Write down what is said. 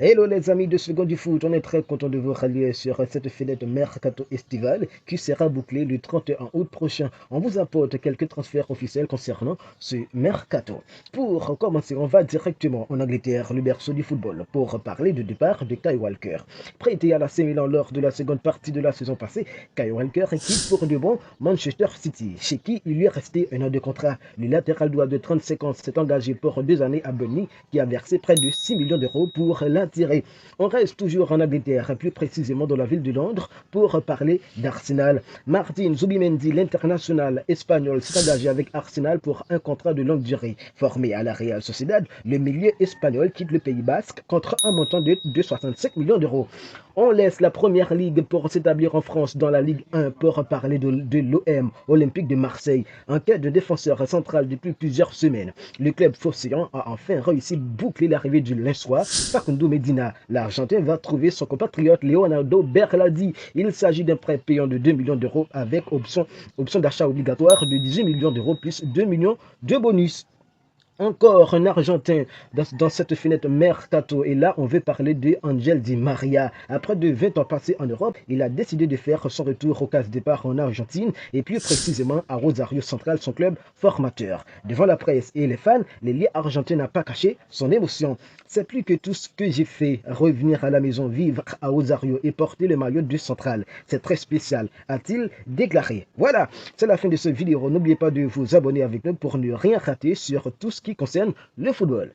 Hello les amis de Seconde du Foot, on est très content de vous rallier sur cette fenêtre mercato estivale qui sera bouclée le 31 août prochain. On vous apporte quelques transferts officiels concernant ce mercato. Pour commencer, on va directement en Angleterre, le berceau du football, pour parler du départ de Kyle Walker. Prêté à l'AC Milan lors de la seconde partie de la saison passée, Kyle Walker quitte pour de bon Manchester City, chez qui il lui est resté un an de contrat. Le latéral droit de 35 ans s'est engagé pour 2 années à Burnley, qui a versé près de 6 millions d'euros pour l'attirer. On reste toujours en Angleterre, plus précisément dans la ville de Londres, pour parler d'Arsenal. Martin Zubimendi, l'international espagnol, s'est engagé avec Arsenal pour un contrat de longue durée. Formé à la Real Sociedad, le milieu espagnol quitte le Pays Basque contre un montant de 65 millions d'euros. On laisse la première ligue pour s'établir en France dans la Ligue 1 pour parler de l'OM, Olympique de Marseille, en quête de défenseur central depuis plusieurs semaines. Le club phocéen a enfin réussi à boucler l'arrivée du Lensois, Facundo Medina. L'Argentin va trouver son compatriote Leonardo Berlardi. Il s'agit d'un prêt payant de 2 millions d'euros avec option d'achat obligatoire de 18 millions d'euros plus 2 millions de bonus. Encore un Argentin dans cette fenêtre mercato. Et là, on veut parler de Angel Di Maria. Après de 20 ans passés en Europe, il a décidé de faire son retour au casse-départ en Argentine et plus précisément à Rosario Central, son club formateur. Devant la presse et les fans, l'ailier argentin n'a pas caché son émotion. C'est plus que tout ce que j'ai fait, revenir à la maison, vivre à Rosario et porter le maillot du Central. C'est très spécial, a-t-il déclaré. Voilà, c'est la fin de cette vidéo. N'oubliez pas de vous abonner avec nous pour ne rien rater sur tout ce qui concerne le football.